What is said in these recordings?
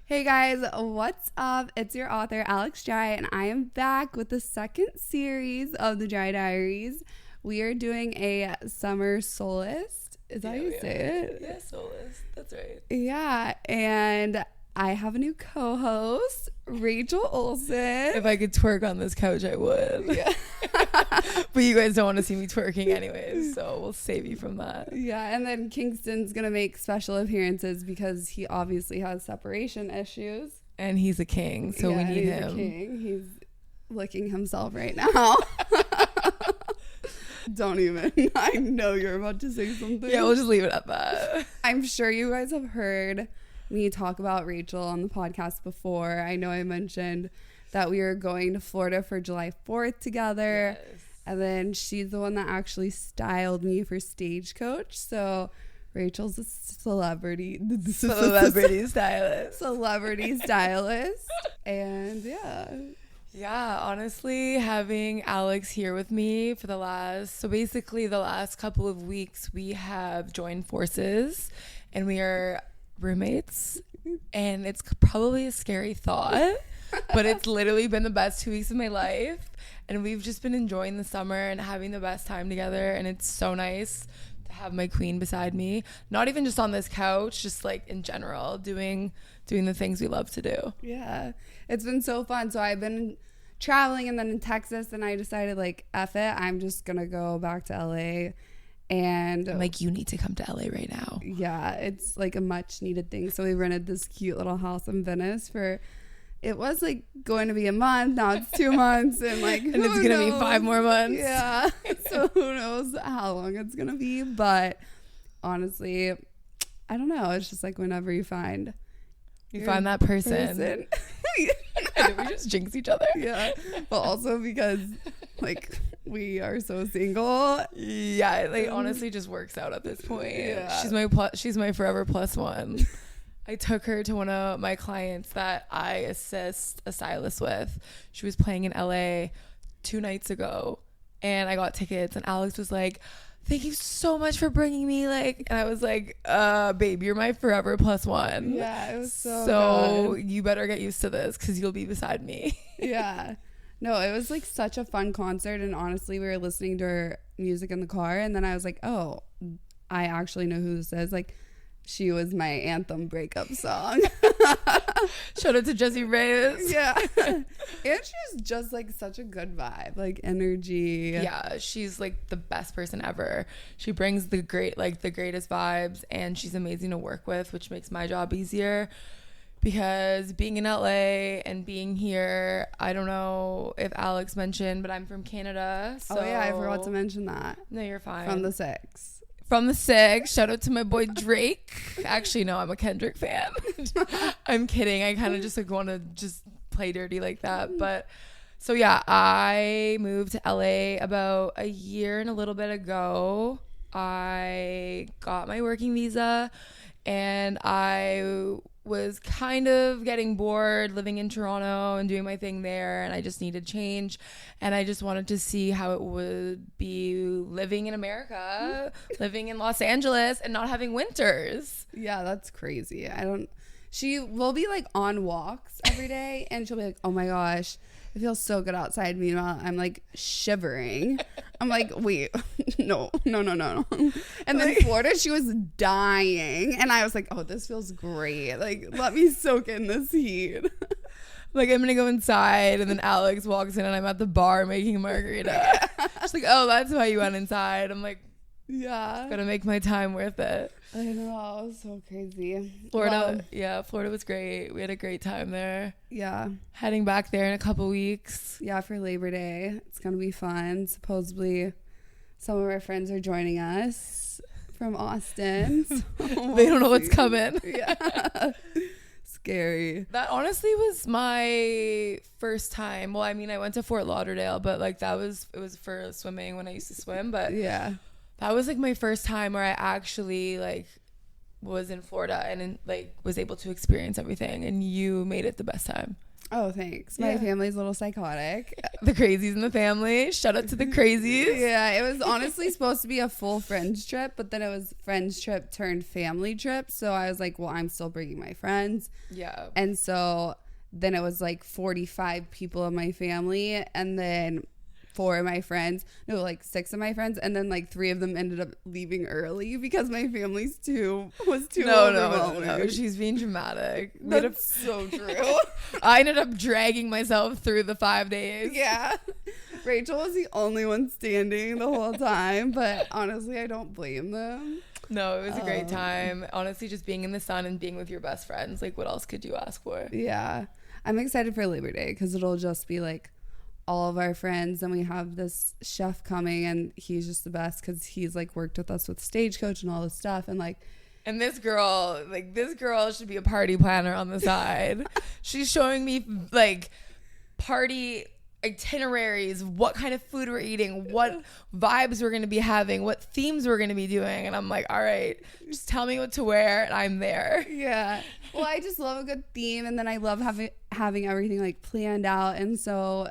Hey guys, what's up? It's your author, Alex Dry, and I am back with the second series of the Dry Diaries. We are doing a summer solace. Is that how you say it? Yeah, solace. That's right. Yeah, and I have a new co-host, Rachel Olsen. If I could twerk on this couch, I would. Yeah. But you guys don't want to see me twerking anyways, so we'll save you from that. Yeah, and then Kingston's going to make special appearances because he obviously has separation issues. And he's a king, so we need he's him. A king. He's licking himself right now. Don't even. I know you're about to say something. Yeah, we'll just leave it at that. I'm sure you guys have heard me talk about Rachel on the podcast before. I know I mentioned that we were going to Florida for July 4th together. Yes. And then she's the one that actually styled me for Stagecoach. So Rachel's a celebrity. Celebrity stylist. Celebrity stylist. And yeah. Yeah, honestly, having Alex here with me for the last couple of weeks, we have joined forces and we are roommates. And it's probably a scary thought, but it's literally been the best 2 weeks of my life. And we've just been enjoying the summer and having the best time together. And it's so nice to have my queen beside me. Not even just on this couch, just like in general, doing the things we love to do. Yeah, it's been so fun. So I've been traveling and then in Texas, and I decided like, F it, I'm just going to go back to LA. And I'm like, you need to come to LA right now. Yeah, it's like a much needed thing. So we rented this cute little house in Venice for... It was like going to be a month. Now it's 2 months, and like, and it's gonna be 5 more months. Yeah, so who knows how long it's gonna be? But honestly, I don't know. It's just like whenever you find that person. And we just jinx each other. Yeah, but also because like we are so single. Yeah, it like honestly just works out at this point. Yeah. She's my forever plus one. I took her to one of my clients that I assist a stylist with. She was playing in LA 2 nights ago, and I got tickets, and Alex was like, thank you so much for bringing me, like, and I was like, babe, you're my forever plus one. Yeah, it was so good. You better get used to this because you'll be beside me. Yeah. No, it was like such a fun concert, and honestly, we were listening to her music in the car, and then I was like, oh, I actually know who this is. Like, she was my anthem breakup song. Shout out to Jessie Reyes. Yeah. And she's just like such a good vibe, like energy. Yeah, she's like the best person ever. She brings the greatest vibes, and she's amazing to work with, which makes my job easier. Because being in LA and being here, I don't know if Alex mentioned, but I'm from Canada. So... Oh yeah, I forgot to mention that. No, you're fine. From the 6. From the 6. Shout out to my boy Drake. Actually, no, I'm a Kendrick fan. I'm kidding. I kind of just like want to just play dirty like that. But so yeah, I moved to LA about a year and a little bit ago. I got my working visa, and I was kind of getting bored living in Toronto and doing my thing there, and I just needed change, and I just wanted to see how it would be living in America, living in Los Angeles and not having winters. Yeah, that's crazy. She will be like on walks every day and she'll be like, oh my gosh, it feels so good outside. Meanwhile, I'm like shivering. I'm like, wait, no. And then Florida, she was dying. And I was like, oh, this feels great. Like, let me soak in this heat. Like, I'm going to go inside. And then Alex walks in and I'm at the bar making a margarita. She's like, oh, that's why you went inside. I'm like, yeah. Gotta make my time worth it. I know. It was so crazy. Florida. Yeah, Florida was great. We had a great time there. Yeah. Heading back there in a couple weeks. Yeah, for Labor Day. It's going to be fun. Supposedly, some of our friends are joining us from Austin. So they don't know what's coming. Yeah. Scary. That honestly was my first time. Well, I mean, I went to Fort Lauderdale, but like it was for swimming when I used to swim. But yeah, that was like my first time where I actually like was in Florida and like was able to experience everything. And you made it the best time. Oh, thanks. My family's a little psychotic. The crazies in the family. Shout out to the crazies. Yeah, it was honestly supposed to be a full friends trip, but then it was friends trip turned family trip. So I was like, well, I'm still bringing my friends. Yeah. And so then it was like 45 people in my family, and then 6 of my friends, and then like 3 of them ended up leaving early because my family's was too overwhelming. No, she's being dramatic. That's so true. I ended up dragging myself through the 5 days. Yeah. Rachel was the only one standing the whole time, but honestly, I don't blame them. No, it was a great time. Honestly, just being in the sun and being with your best friends. Like, what else could you ask for? Yeah. I'm excited for Labor Day because it'll just be like all of our friends, and we have this chef coming, and he's just the best because he's like worked with us with Stagecoach and all this stuff, and like, and this girl should be a party planner on the side. She's showing me like party itineraries, what kind of food we're eating, what vibes we're going to be having, what themes we're going to be doing, and I'm like, all right, just tell me what to wear and I'm there. Yeah. Well, I just love a good theme, and then I love having everything like planned out, and so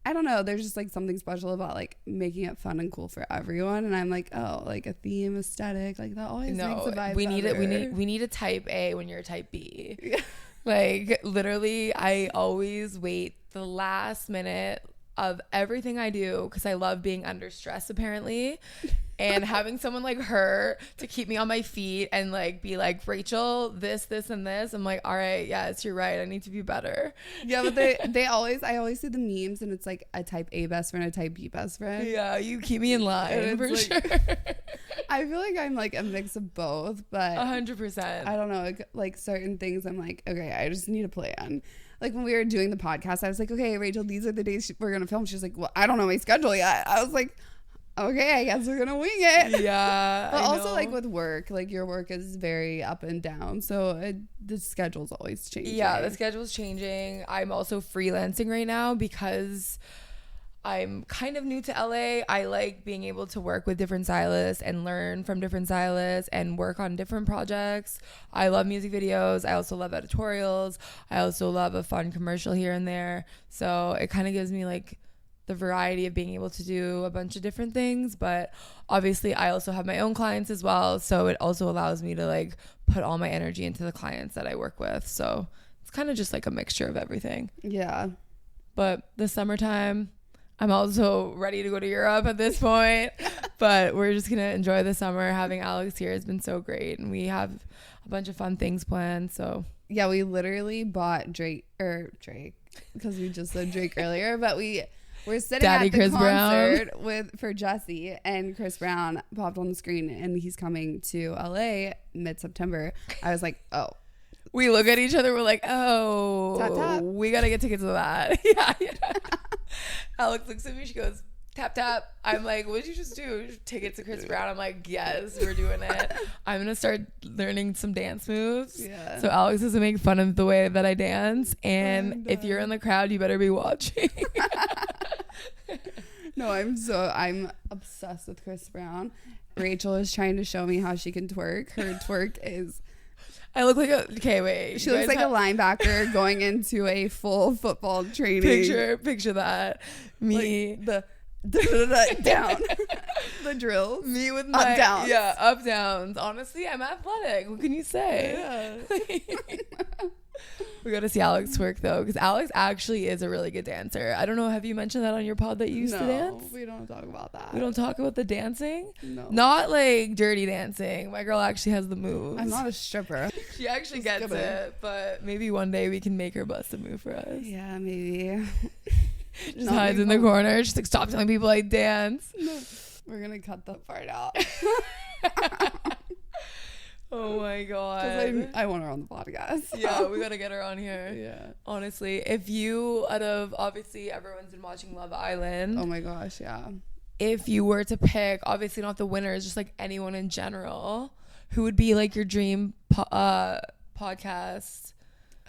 I don't know, there's just like something special about like making it fun and cool for everyone, and I'm like, oh, like a theme aesthetic, like that always makes a vibe. We need a type A when you're a type B. Yeah. Like literally, I always wait the last minute of everything I do because I love being under stress apparently, and having someone like her to keep me on my feet and like be like, Rachel, this and this. I'm like, all right, yes, you're right. I need to be better. Yeah, but I always see the memes, and it's like a type A best friend, a type B best friend. Yeah, you keep me in line for like, sure. I feel like I'm like a mix of both, but 100%. I don't know, like certain things I'm like, okay, I just need a plan. Like when we were doing the podcast, I was like, okay, Rachel, these are the days we're gonna film. She's like, well, I don't know my schedule yet. I was like, okay, I guess we're gonna wing it. Yeah. But also like with work, like your work is very up and down, so the schedule's always changing. Yeah, the schedule's changing. I'm also freelancing right now because I'm kind of new to LA. I like being able to work with different stylists and learn from different stylists and work on different projects. I love music videos. I also love editorials. I also love a fun commercial here and there. So it kind of gives me like the variety of being able to do a bunch of different things. But obviously I also have my own clients as well. So it also allows me to like put all my energy into the clients that I work with. So it's kind of just like a mixture of everything. Yeah. But the summertime, I'm also ready to go to Europe at this point, but we're just going to enjoy the summer. Having Alex here has been so great, and we have a bunch of fun things planned. So yeah, we literally bought Drake because we just said Drake earlier, but we're sitting Daddy at the Chris concert for Jesse, and Chris Brown popped on the screen, and he's coming to LA mid-September. I was like, oh. We look at each other, we're like, oh, tap, tap. We got to get tickets to that. Yeah. Alex looks at me, she goes, tap, tap. I'm like, what did you just do? Tickets to Chris Brown? I'm like, yes, we're doing it. I'm going to start learning some dance moves. Yeah. So Alex doesn't make fun of the way that I dance. And if you're in the crowd, you better be watching. No, I'm obsessed with Chris Brown. Rachel is trying to show me how she can twerk. Her twerk is... I look like okay, wait. She looks like a linebacker going into a full football training. Picture that. Me. Like the down. The drills. Me with my... Up downs. Yeah, up downs. Honestly, I'm athletic. What can you say? Yeah. We got to see Alex twerk though, because Alex actually is a really good dancer. I don't know. Have you mentioned that on your pod that you used to dance? We don't talk about that. We don't talk about the dancing? No. Not like dirty dancing. My girl actually has the moves. I'm not a stripper. She actually gets it, but maybe one day we can make her bust a move for us. Yeah, maybe. Just hides in the corner. She's like, stop telling people I dance. No. We're going to cut that part out. Oh my god! Because I want her on the podcast. Yeah, we gotta get her on here. Yeah. Honestly, if you, out of obviously everyone's been watching Love Island. Oh my gosh, yeah. If you were to pick, obviously not the winners, just like anyone in general, who would be like your dream podcast?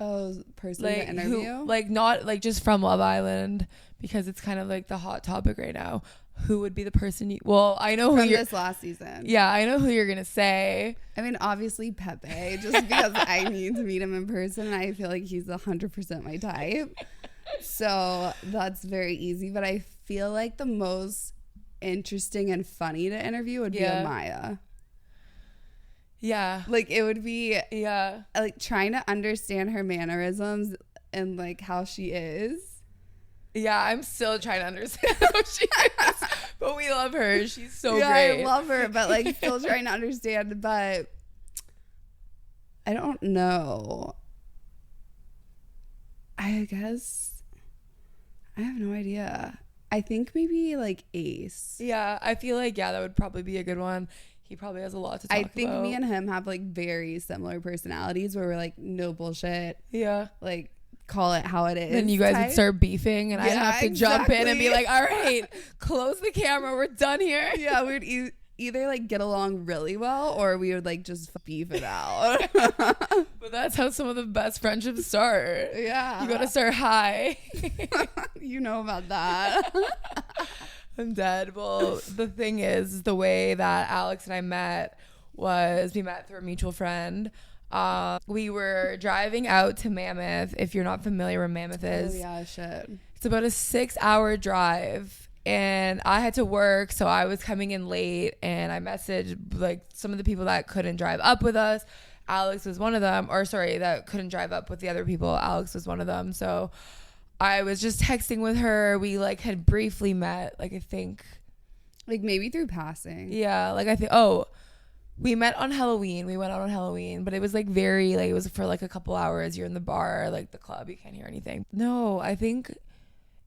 Oh, person like, to interview? Who, like not like just from Love Island, because it's kind of like the hot topic right now. who would be the person well, I know who From you're this last season. Yeah, I know who you're gonna say. I mean, obviously Pepe, just because I need to meet him in person. And I feel like he's 100% my type. So that's very easy. But I feel like the most interesting and funny to interview would be Amaya. Yeah. Like, it would be like trying to understand her mannerisms and like how she is. Yeah, I'm still trying to understand how she is. But we love her. She's so great. I love her, but like still trying to understand. But I don't know. I guess I have no idea. I think maybe like Ace. Yeah, I feel like that would probably be a good one. He probably has a lot to talk about. I think me and him have like very similar personalities where we're like no bullshit. Yeah. Like call it how it is. Then you guys would start beefing and I'd have to jump in and be like, all right, close the camera. We're done here. Yeah, we'd either like get along really well or we would like just beef it out. But that's how some of the best friendships start. Yeah. You gotta start high. You know about that. I'm dead. Well, the thing is, the way that Alex and I met was we met through a mutual friend. We were driving out to Mammoth. If you're not familiar where Mammoth is, oh yeah, shit. It's about a 6-hour drive. And I had to work, so I was coming in late, and I messaged like some of the people that couldn't drive up with us. Alex was one of them, or sorry, that couldn't drive up with the other people. Alex was one of them. So I was just texting with her. We like had briefly met, like I think, like maybe through passing. Yeah, like I think. We met on Halloween. We went out on Halloween, but it was like very like it was for like a couple hours. You're in the bar, like the club, you can't hear anything. No, I think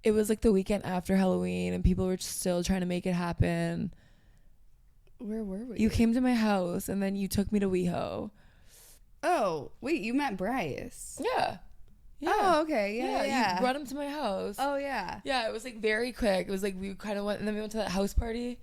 it was like the weekend after Halloween and people were still trying to make it happen. Where were we? You came to my house and then you took me to WeHo. Oh, wait, you met Bryce. Yeah. Oh, okay. Yeah. You brought him to my house. Oh, yeah. Yeah, it was like very quick. It was like we kind of went, and then we went to that house party.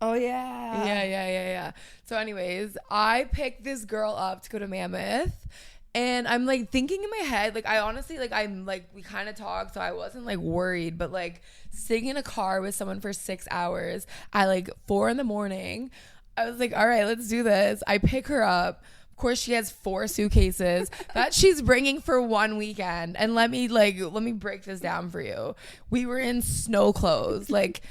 Oh, yeah. Yeah. So anyways, I picked this girl up to go to Mammoth. And I'm like thinking in my head, like I honestly, like I'm like, we kind of talked, so I wasn't like worried, but like sitting in a car with someone for 6 hours at like 4 a.m, I was like, all right, let's do this. I pick her up. Of course, she has 4 suitcases that she's bringing for one weekend. And let me break this down for you. We were in snow clothes, like.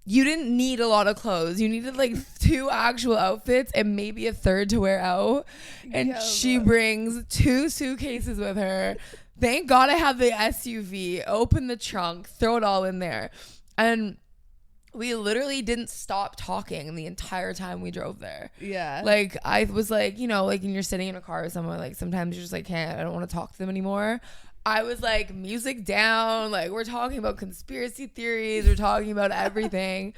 You didn't need a lot of clothes. You needed like 2 actual outfits and maybe a third to wear out. And she brings 2 suitcases with her. Thank God I have the SUV. Open the trunk, throw it all in there. And we literally didn't stop talking the entire time we drove there. Yeah. Like I was like, you know, like when you're sitting in a car with someone, like sometimes you're just like, I don't want to talk to them anymore. I was like, music down, like we're talking about conspiracy theories, we're talking about everything.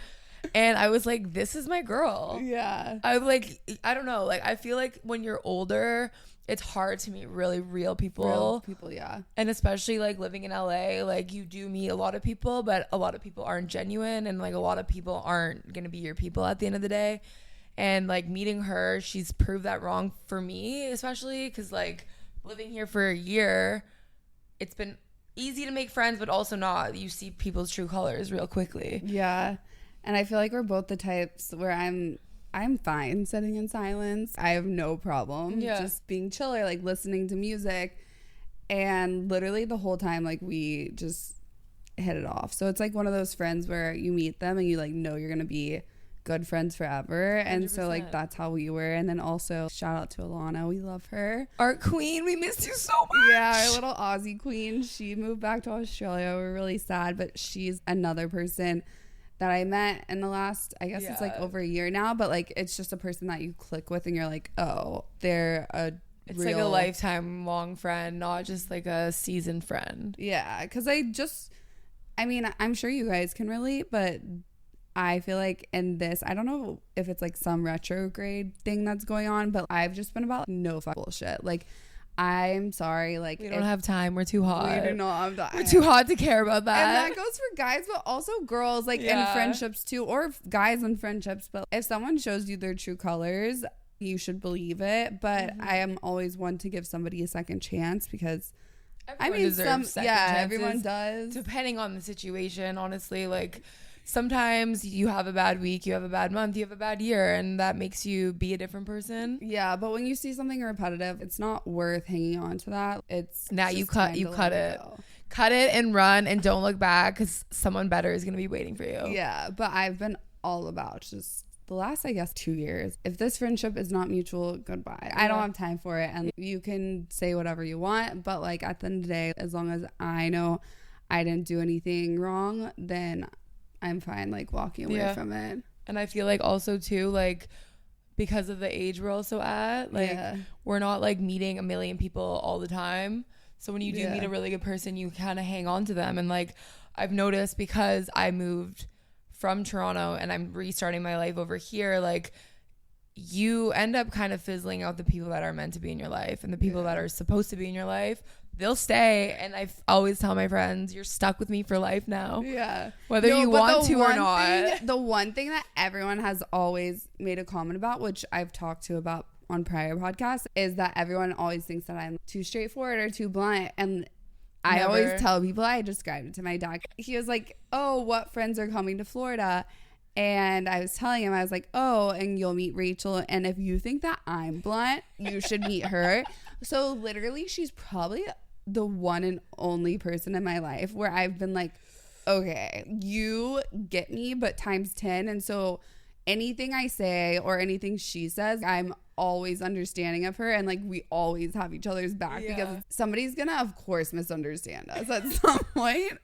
And I was like, this is my girl. Yeah. I'm like, I don't know, like I feel like when you're older, it's hard to meet really real people. Yeah. And especially like living in LA, like you do meet a lot of people, but a lot of people aren't genuine and like a lot of people aren't going to be your people at the end of the day. And like meeting her, she's proved that wrong for me, especially because like living here for a year, it's been easy to make friends, but also not. You see people's true colors real quickly. Yeah. And I feel like we're both the types where I'm fine sitting in silence. I have no problem just being chill or like listening to music. And literally the whole time, like we just hit it off. So it's like one of those friends where you meet them and you like know you're going to be good friends forever. And 100%. So like that's how we were. And then also shout out to Alana, we love her, our queen. We missed you so much. Yeah, our little Aussie queen. She moved back to Australia. We're really sad, but she's another person that I met in the last, I guess it's like over a year now, but like it's just a person that you click with and you're like, oh, they're it's like a lifetime long friend, not just like a seasoned friend. Yeah, because I mean, I'm sure you guys can relate, but I feel like in this, I don't know if it's like some retrograde thing that's going on, but I've just been about no fuck bullshit. Like, I'm sorry. Like, we don't have time. We're too hot. We do not have time. We're too hot to care about that. And that goes for guys, but also girls, like in friendships too, or guys in friendships. But if someone shows you their true colors, you should believe it. But I am always one to give somebody a second chance because everyone deserves second chances. everyone does. Depending on the situation, honestly, like sometimes you have a bad week, you have a bad month, you have a bad year, and that makes you be a different person. Yeah, but when you see something repetitive, it's not worth hanging on to that. It's Now just you time to cut let it. go. Cut it and run and don't look back, because someone better is going to be waiting for you. Yeah, but I've been all about just the last, I guess, 2 years. If this friendship is not mutual, goodbye. Yeah. I don't have time for it. And you can say whatever you want, but like at the end of the day, as long as I know I didn't do anything wrong, then I'm fine like walking away from it. And I feel like also too, like, because of the age we're also at, like we're not like meeting a million people all the time. So when you do meet a really good person, you kind of hang on to them. And like I've noticed, because I moved from Toronto and I'm restarting my life over here, like you end up kind of fizzling out the people that are meant to be in your life, and the people that are supposed to be in your life, they'll stay. And I always tell my friends, you're stuck with me for life now. Yeah. Whether you want to or not. The one thing that everyone has always made a comment about, which I've talked to about on prior podcasts, is that everyone always thinks that I'm too straightforward or too blunt. And I always tell people, I described it to my dad. He was like, oh, what friends are coming to Florida? And I was telling him, I was like, oh, and you'll meet Rachel. And if you think that I'm blunt, you should meet her. So literally, she's probably the one and only person in my life where I've been like, okay, you get me, but times 10. And so anything I say or anything she says, I'm always understanding of her, and like we always have each other's back, because somebody's gonna of course misunderstand us at some point,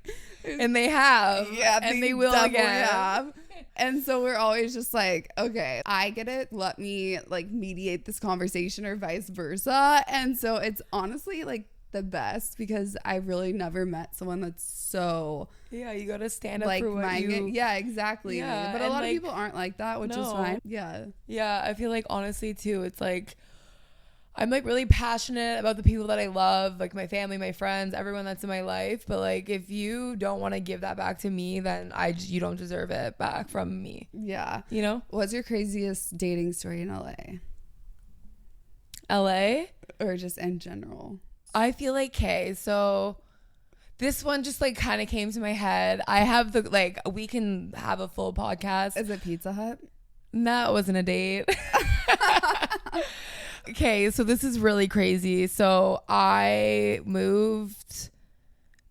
and they have, and they will again. And so we're always just like, okay, I get it, let me like mediate this conversation, or vice versa. And so it's honestly like the best, because I really never met someone that's so you gotta stand up like for what you exactly. But a lot of people aren't like that, which is fine. I feel like honestly too, it's like I'm like really passionate about the people that I love, like my family, my friends, everyone that's in my life. But like if you don't want to give that back to me, then you don't deserve it back from me. You know? What's your craziest dating story in LA or just in general? I feel like, so this one just like kind of came to my head. I have we can have a full podcast. Is it Pizza Hut? No, it wasn't a date. Okay, so this is really crazy. So I moved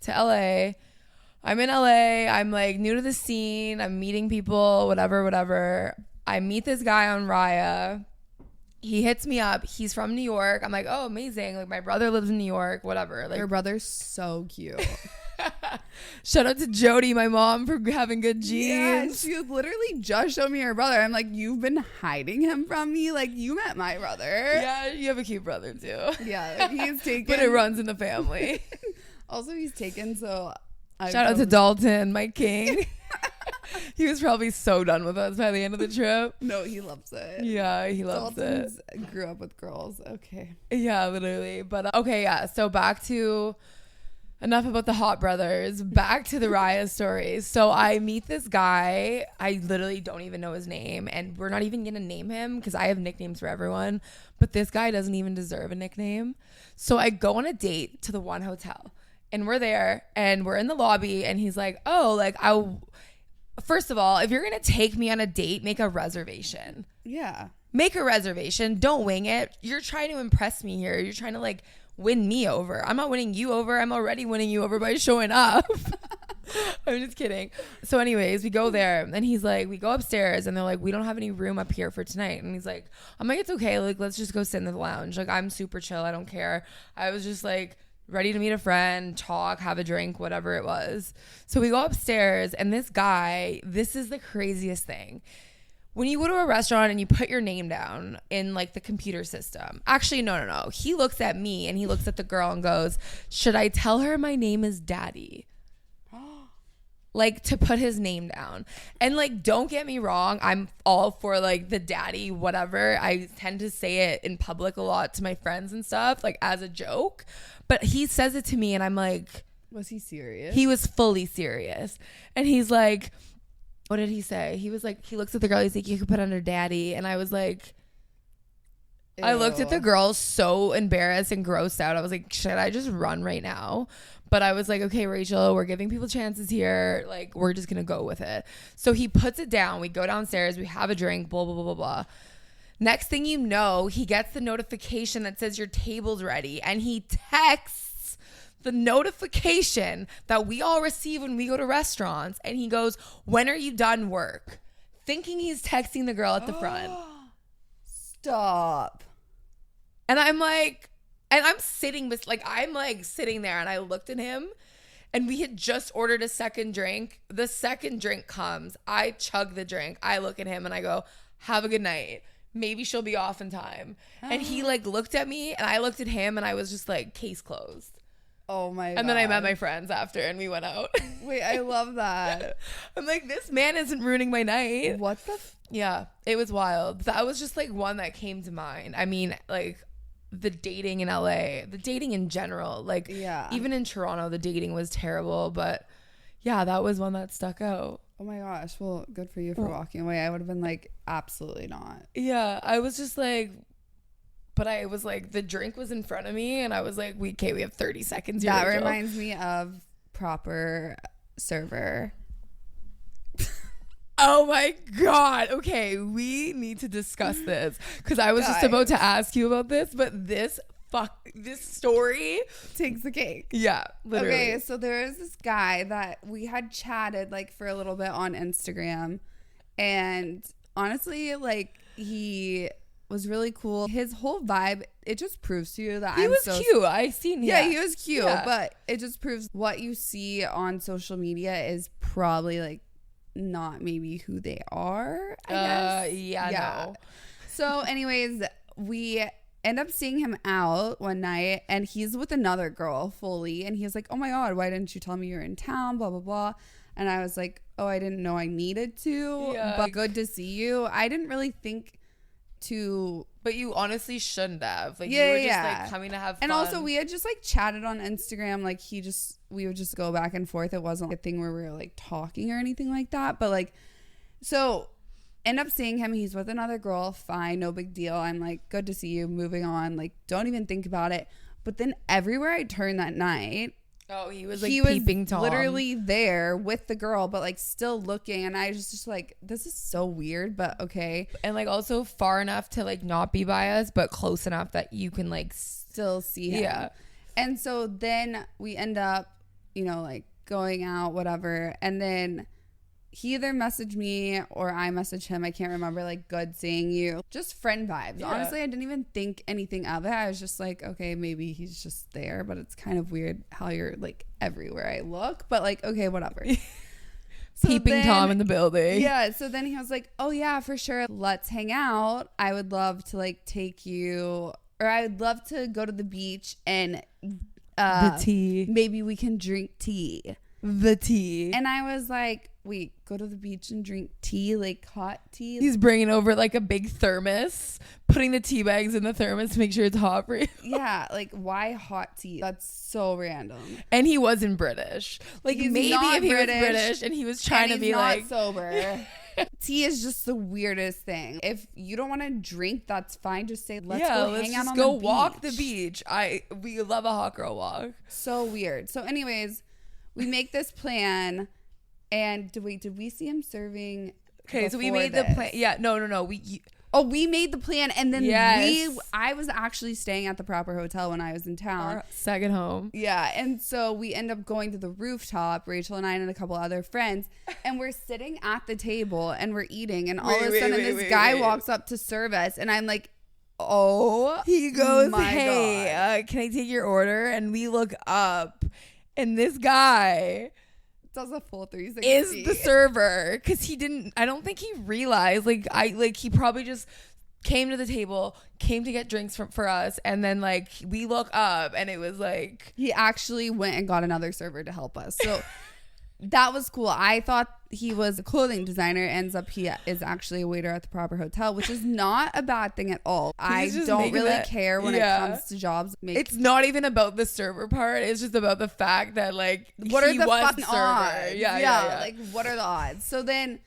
to LA. I'm in LA. I'm like new to the scene. I'm meeting people, whatever. I meet this guy on Raya. He hits me up. He's from New York. I'm like, oh, amazing. Like, my brother lives in New York, whatever. Like, your brother's so cute. Shout out to Jody, my mom, for having good genes. Yeah, she literally just showed me her brother. I'm like, you've been hiding him from me? Like, you met my brother. Yeah, you have a cute brother, too. Yeah, he's taken. But it runs in the family. Also, he's taken, so... Shout out to Dalton, my king. He was probably so done with us by the end of the trip. No, he loves it. Yeah, he loves Dalton's grew up with girls. Okay. Yeah, literally. But okay, yeah. So back to enough about the Hot Brothers. Back to the Raya stories. So I meet this guy. I literally don't even know his name, and we're not even gonna name him because I have nicknames for everyone. But this guy doesn't even deserve a nickname. So I go on a date to the one hotel, and we're there, and we're in the lobby, and he's like, "Oh, like First of all, if you're going to take me on a date, make a reservation." Yeah. Make a reservation. Don't wing it. You're trying to impress me here. You're trying to like win me over. I'm not winning you over. I'm already winning you over by showing up. I'm just kidding. So anyways, we go there, and he's like, we go upstairs, and they're like, we don't have any room up here for tonight. And he's like, I'm like, it's okay. Like, let's just go sit in the lounge. Like, I'm super chill. I don't care. I was just like, ready to meet a friend, talk, have a drink, whatever it was. So we go upstairs, and this guy, this is the craziest thing. When you go to a restaurant and you put your name down in like the computer system, actually, no. He looks at me and he looks at the girl and goes, should I tell her my name is Daddy? Like, to put his name down. And like, don't get me wrong, I'm all for like the daddy, whatever. I tend to say it in public a lot to my friends and stuff, like as a joke. But he says it to me, and I'm like, was he serious? He was fully serious. And he's like, what did he say? He was like, he looks at the girl, he's like, you could put under Daddy. And I was like, I looked at the Ew. girl so embarrassed and grossed out. I was like, should I just run right now? But I was like, okay, Rachel, we're giving people chances here. Like, we're just going to go with it. So he puts it down. We go downstairs. We have a drink, blah, blah, blah, blah, blah. Next thing you know, he gets the notification that says your table's ready. And he texts the notification that we all receive when we go to restaurants. And he goes, when are you done work? Thinking he's texting the girl at the front. Stop. And I'm like, and I'm sitting sitting there, and I looked at him, and we had just ordered a second drink. The second drink comes. I chug the drink. I look at him and I go, have a good night. Maybe she'll be off in time. And he like looked at me, and I looked at him, and I was just like, case closed. Oh my God. And then I met my friends after, and we went out. Wait, I love that. I'm like, this man isn't ruining my night. What the? Yeah, it was wild. That was just like one that came to mind. I mean, like, the dating in LA, the dating in general, like, Yeah. even in Toronto, the dating was terrible. But yeah, that was one that stuck out. Oh my gosh. Well, good for you for walking away. I would have been like, absolutely not. Yeah, I was just like, but I was like, the drink was in front of me, and I was like, we have 30 seconds here. That Rachel. reminds me of proper server. Oh my God. Okay, we need to discuss this, because I was just about to ask you about this, but this story Takes the cake. Yeah, literally. Okay, so there is this guy that we had chatted like for a little bit on Instagram, and honestly, like, he was really cool. His whole vibe, it just proves to you that He was cute. I seen him. Yeah, he was cute, Yeah. but it just proves what you see on social media is probably like not maybe who they are, I guess. Yeah, no. So anyways, we end up seeing him out one night, and he's with another girl fully, and he's like, oh my God, why didn't you tell me you're in town, blah blah blah. And I was like, oh, I didn't know I needed to. Yeah. But good to see you. I didn't really think to. But you honestly shouldn't have. Like, Yeah, you were just yeah. like coming to have fun. And also, we had just like chatted on Instagram. Like, we would just go back and forth. It wasn't like a thing where we were like talking or anything like that. But like, so end up seeing him. He's with another girl. Fine, no big deal. I'm like, good to see you. Moving on. Like, don't even think about it. But then everywhere I turned that night, oh, he was like he peeping was Tom. literally there with the girl, but like still looking. And I was just like, this is so weird, but okay. And like also far enough to like not be by us, but close enough that you can like Still see him. Yeah. And so then we end up, like going out, whatever. And then he either messaged me or I messaged him. I can't remember. Like, good seeing you. Just friend vibes. Yeah. Honestly, I didn't even think anything of it. I was just like, okay, maybe he's just there. But it's kind of weird how you're like everywhere I look. But like, okay, whatever. So peeping then, Tom in the building. Yeah. So then he was like, oh yeah, for sure. Let's hang out. I would love to like take you, or I would love to go to the beach and The tea. maybe we can drink tea. The tea. And I was like, wait, go to the beach and drink tea, like hot tea? He's bringing over like a big thermos, putting the tea bags in the thermos to make sure it's hot for you. Yeah, like, why hot tea? That's so random. And he wasn't British. Like, He's maybe not if he was British, British and he was trying to And be he's not like sober. Tea is just the weirdest thing. If you don't want to drink, that's fine. Just say, let's go hang out on go the beach. walk the beach. We love a hot girl walk. So weird. So anyways, we make this plan, and did we see him serving? Okay, so we before made the this? plan. Yeah, no. We made the plan, and then Yes. I was actually staying at the proper hotel when I was in town. Our second home. Yeah, and so we end up going to the rooftop, Rachel and I and a couple other friends, and we're sitting at the table and we're eating, and all of a sudden this guy walks up to serve us, and I'm like, oh, He goes, my hey, can I take your order? And we look up, and this guy does a full 360. is the server, because I don't think he realized, he probably just came to the table, came to get drinks for us, and then like we look up and it was like He actually went and got another server to help us. So that was cool. I thought he was a clothing designer. Ends up he is actually a waiter at the proper hotel, which is not a bad thing at all. I just don't making really that- care when yeah. it comes to jobs. it's not even about the server part. It's just about the fact that like What are he the was fucking server. odds? Yeah. Like, what are the odds? So then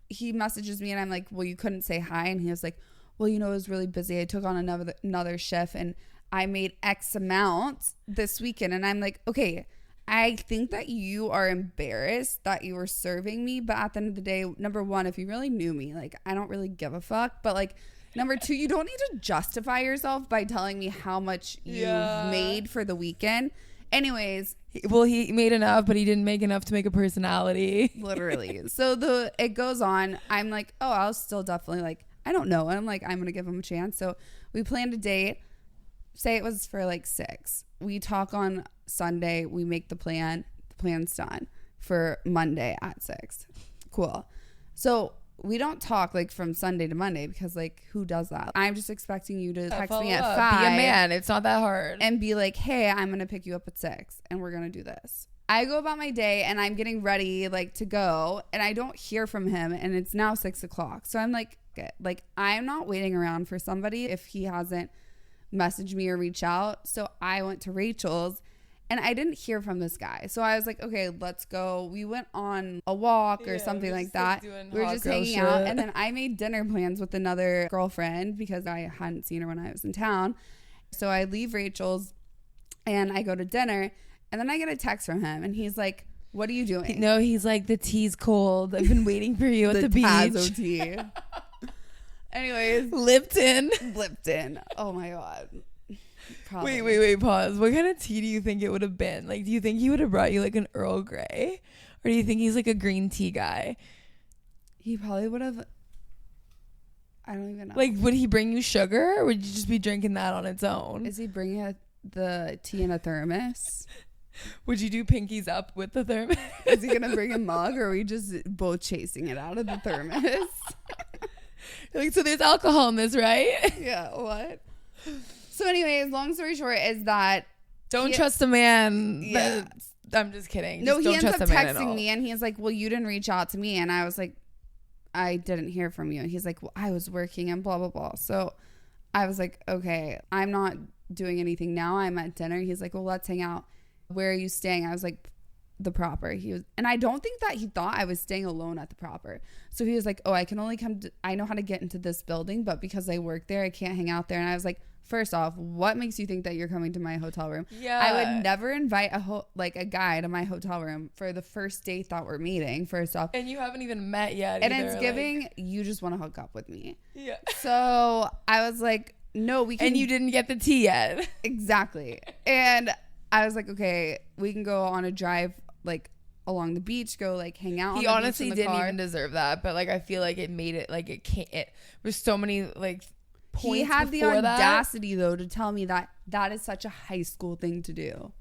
he messages me, and I'm like, well, you couldn't say hi. And he was like, well, you know, it was really busy. I took on another shift and I made X amount this weekend. And I'm like, okay, I think that you are embarrassed that you were serving me. But at the end of the day, number one, if you really knew me, like, I don't really give a fuck. But like, number two, you don't need to justify yourself by telling me how much you've made for the weekend. Anyways. Well, he made enough, but he didn't make enough to make a personality. Literally. So it goes on. I'm like, oh, I'll still definitely like, I don't know. And I'm like, I'm going to give him a chance. So we planned a date. Say it was for like 6. We talk on Sunday. We make the plan. The plan's done for Monday at 6. Cool. So we don't talk like from Sunday to Monday because like who does that? I'm just expecting you to text me at 5. Be a man. It's not that hard. And be like, hey, I'm going to pick you up at 6 and we're going to do this. I go about my day and I'm getting ready like to go and I don't hear from him and it's now 6 o'clock. So I'm like, okay, like I'm not waiting around for somebody if he hasn't messaged me or reach out. So I went to Rachel's and I didn't hear from this guy. So I was like, okay, let's go. We went on a walk or something like that. We were just hanging out. And then I made dinner plans with another girlfriend because I hadn't seen her when I was in town. So I leave Rachel's and I go to dinner and then I get a text from him and he's like, what are you doing? No, he's like, the tea's cold. I've been waiting for you at the beach. Tazo tea. Anyways. Lipton. Oh my God. Probably. Wait, pause. What kind of tea do you think it would have been? Like, do you think he would have brought you like an Earl Grey? Or do you think he's like a green tea guy? He probably would have. I don't even know. Like, would he bring you sugar or would you just be drinking that on its own? Is he bringing the tea in a thermos? Would you do pinkies up with the thermos? Is he going to bring a mug or are we just both chasing it out of the thermos? Like, so there's alcohol in this, right? Yeah, what? So anyways, long story short is that don't trust a man. Yeah. I'm just kidding. No, just he ends up texting me and he's like, well, you didn't reach out to me. And I was like, I didn't hear from you. And he's like, well, I was working and blah, blah, blah. So I was like, okay, I'm not doing anything now. I'm at dinner. He's like, well, let's hang out. Where are you staying? I was like, the Proper. And I don't think that he thought I was staying alone at the Proper. So he was like, oh, I can only I know how to get into this building, but because I work there, I can't hang out there. And I was like, first off, what makes you think that you're coming to my hotel room? Yeah. I would never invite a guy to my hotel room for the first date that we're meeting, first off. And you haven't even met yet. And either, it's giving, you just want to hook up with me. Yeah. So I was like, no, we can. And you didn't get the tea yet. Exactly. And I was like, okay, we can go on a drive like along the beach, go like hang out. He honestly didn't even deserve that, but like I feel like it made it like it can't. It was so many like points. He had the before audacity though to tell me that that is such a high school thing to do.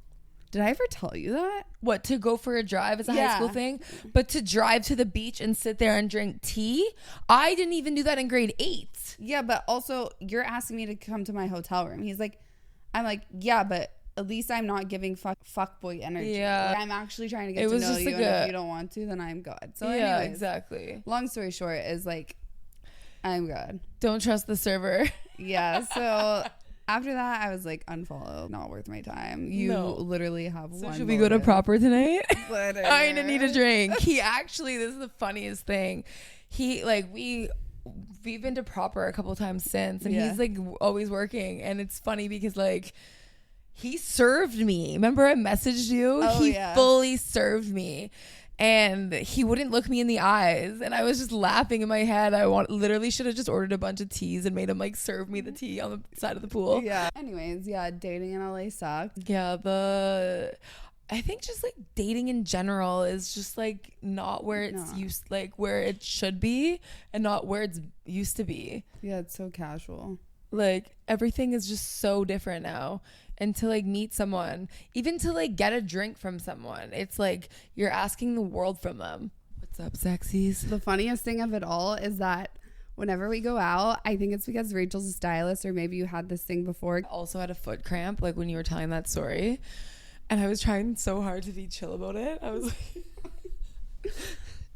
Did I ever tell you that? What, to go for a drive is a high school thing, but to drive to the beach and sit there and drink tea, I didn't even do that in grade 8. Yeah, but also you're asking me to come to my hotel room. He's like, I'm like, yeah, but at least I'm not giving fuckboy energy. Yeah. Like, I'm actually trying to get to know you, and if you don't want to, then I'm good. So yeah, anyways, exactly. Long story short is like, I'm good. Don't trust the server. Yeah, so after that, I was like, unfollow, not worth my time. You literally have so one. Should we go to Proper tonight? I need a drink. He actually, this is the funniest thing. He like we've been to Proper a couple of times since, and he's like always working, and it's funny because like. He served me. Remember I messaged you? Oh, he fully served me. And he wouldn't look me in the eyes. And I was just laughing in my head. Literally should have just ordered a bunch of teas and made him like serve me the tea on the side of the pool. Yeah. Anyways, yeah, dating in LA sucks. Yeah, I think just like dating in general is just like not where it's where it should be and not where it's used to be. Yeah, it's so casual. Like everything is just so different now. And to like meet someone, even to like get a drink from someone, it's like you're asking the world from them. What's up, sexies? The funniest thing of it all is that whenever we go out, I think it's because Rachel's a stylist, or maybe you had this thing before. I also had a foot cramp like when you were telling that story, and I was trying so hard to be chill about it. I was like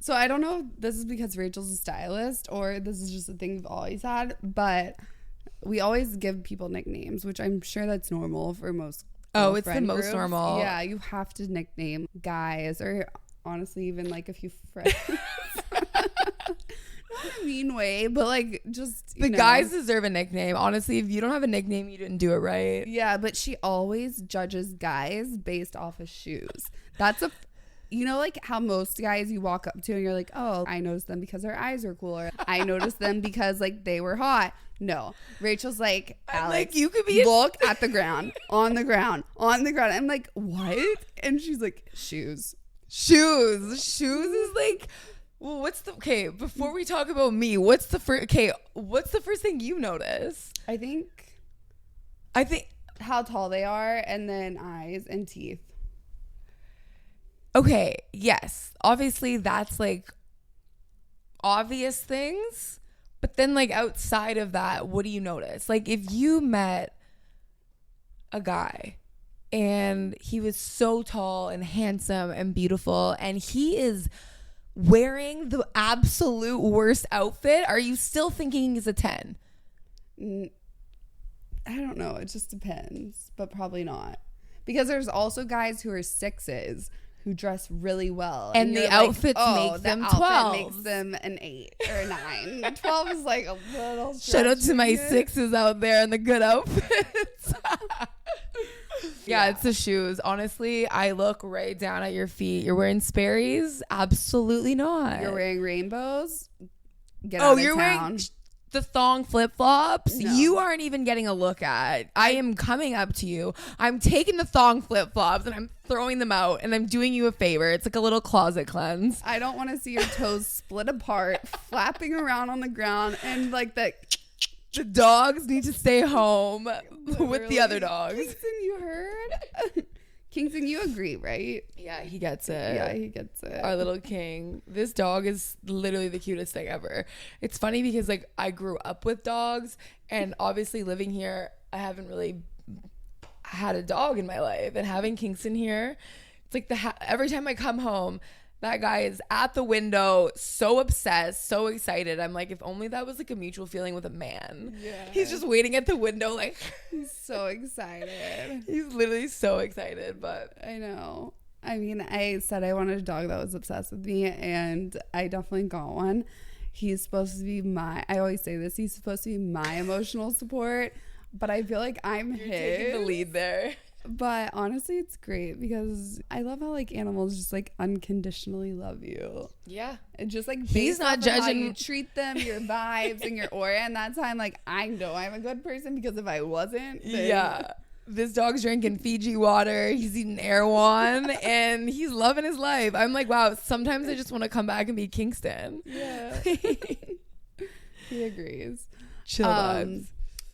So I don't know if this is because Rachel's a stylist or this is just a thing we've always had, but we always give people nicknames, which I'm sure that's normal for most. Oh, it's the friend most groups. normal. Yeah, you have to nickname guys, or honestly, even like a few friends. Not in a mean way, but like just The guys deserve a nickname. Honestly, if you don't have a nickname, you didn't do it right. Yeah, but she always judges guys based off of shoes. That's a, like how most guys you walk up to and you're like, oh, I noticed them because their eyes are cooler. I noticed them because like they were hot. No, Rachel's like, Alex, like, you could be look at the ground, on the ground, on the ground. I'm like, what? And she's like, shoes. Shoes is like, well, before we talk about me, what's the first thing you notice? I think how tall they are, and then eyes and teeth. Okay, yes. Obviously that's like obvious things, but then like outside of that, what do you notice? Like if you met a guy and he was so tall and handsome and beautiful and he is wearing the absolute worst outfit, are you still thinking he's a 10? I don't know. It just depends, but probably not. Because there's also guys who are 6s who dress really well. And the outfits make them 12. Makes them an 8 or a 9. 12 is like a little Shout out to my 6s out there in the good outfits. Yeah, it's the shoes. Honestly, I look right down at your feet. You're wearing Sperry's? Absolutely not. You're wearing rainbows? Get out of you're town. wearing the thong flip-flops? No. You aren't even getting a look at. I am coming up to you. I'm taking the thong flip-flops and I'm throwing them out and I'm doing you a favor. It's like a little closet cleanse. I don't want to see your toes split apart, flapping around on the ground, and like the dogs need to stay home with the other dogs. Kingston, you heard? Kingston, you agree, right? Yeah, he gets it. Yeah, he gets it. Our little king. This dog is literally the cutest thing ever. It's funny because like I grew up with dogs, and obviously living here, I haven't really had a dog in my life. And having Kingston here, it's like every time I come home, that guy is at the window, so obsessed, so excited. I'm like, if only that was like a mutual feeling with a man. Yeah. He's just waiting at the window like he's so excited. He's literally so excited, but I know. I mean, I said I wanted a dog that was obsessed with me, and I definitely got one. He's supposed to be I always say this, he's supposed to be my emotional support, but I feel like I'm You're taking the lead there. But honestly, it's great because I love how like animals just like unconditionally love you. Yeah. And just like he's not judging how you treat them, your vibes and your aura. And that's how I'm like, I know I'm a good person, because if I wasn't, then... Yeah. This dog's drinking Fiji water. He's eating Erewhon and he's loving his life. I'm like, wow, sometimes I just want to come back and be Kingston. Yeah. He agrees. Chill vibes.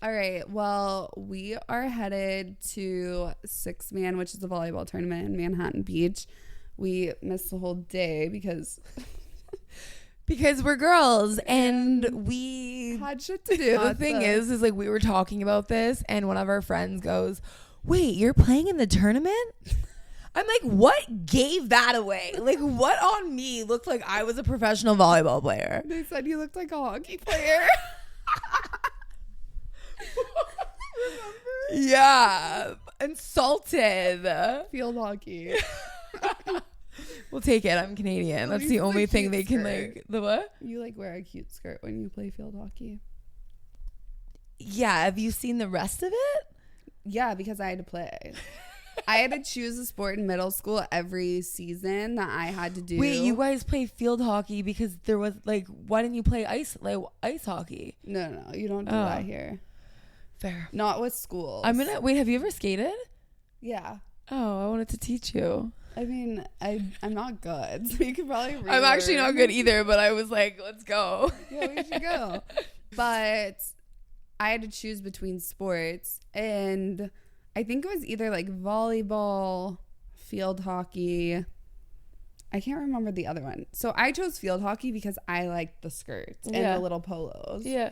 All right. Well, we are headed to Six Man, which is a volleyball tournament in Manhattan Beach. We missed the whole day because we're girls and we had shit to do. The thing is like we were talking about this and one of our friends goes, "Wait, you're playing in the tournament?" I'm like, what gave that away? Like, what on me looked like I was a professional volleyball player? They said you looked like a hockey player. Yeah, insulted. Field hockey. We'll take it. I'm Canadian. That's the only thing they can like. The what? You like wear a cute skirt when you play field hockey. Yeah. Have you seen the rest of it? Yeah, because I had to play. I had to choose a sport in middle school every season that I had to do. Wait, you guys play field hockey because there was like, why didn't you play ice hockey? No, you don't do that here. Fair. Not with schools. Wait, have you ever skated? Yeah. Oh, I wanted to teach you. I mean, I'm not good, so you could probably relearn. I'm actually not good either, but I was like, let's go. Yeah, we should go. But I had to choose between sports, and I think it was either like volleyball, field hockey. I can't remember the other one. So I chose field hockey because I liked the skirts and the little polos. Yeah.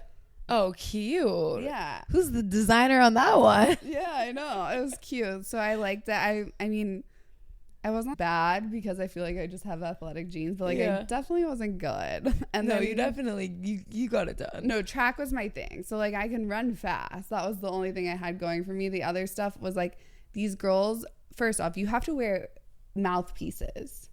Oh, cute. Yeah. Who's the designer on that one? Yeah, I know. It was cute. So I liked that. I mean, I wasn't bad because I feel like I just have athletic genes, but like I definitely wasn't good. And no, then, you definitely you got it done. No, track was my thing. So like I can run fast. That was the only thing I had going for me. The other stuff was like these girls, first off, you have to wear mouthpieces.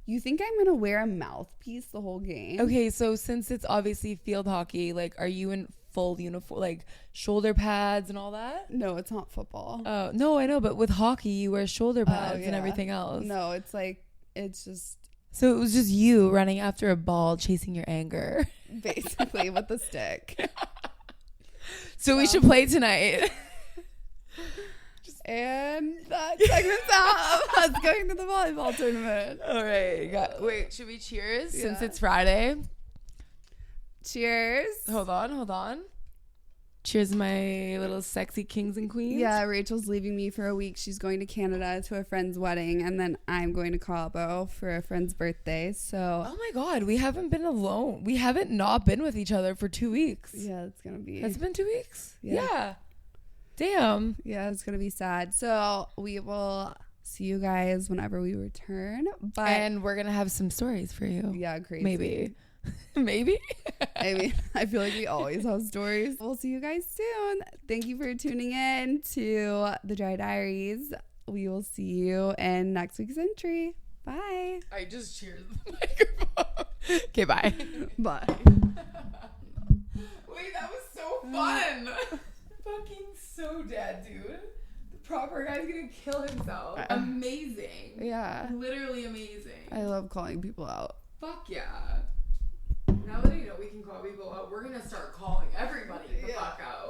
You think I'm going to wear a mouthpiece the whole game? Okay, so since it's obviously field hockey, like, are you in full uniform, like shoulder pads and all that? No, it's not football. Oh, no, I know, but with hockey, you wear shoulder pads and everything else. No, it's like, it's just... So it was just you running after a ball, chasing your anger. Basically, with the stick. So we should play tonight. And that segment's out of us going to the volleyball tournament. All right. Wait, should we cheers since Yeah. it's Friday? Cheers. Hold on. Cheers, my little sexy kings and queens. Yeah, Rachel's leaving me for a week. She's going to Canada to a friend's wedding, and then I'm going to Cabo for a friend's birthday. So, Oh my God, we haven't been alone. We haven't not been with each other for 2 weeks. yeah, it's gonna be. Has it been 2 weeks? Yeah. Damn. Yeah, it's gonna be sad. So we will see you guys whenever we return. But And we're gonna have some stories for you. yeah, crazy. Maybe. Maybe. I mean, I feel like we always have stories. We'll see you guys soon. Thank you for tuning in to the Dry Diaries. We will see you in next week's entry. Bye. I just cheered the microphone. Okay, bye. Bye. Wait, that was so fun. Fucking so dead, dude. The proper guy's gonna kill himself. Amazing. Yeah. Literally amazing. I love calling people out. Fuck yeah. Now that I know we can call people out, we're gonna start calling everybody the fuck out.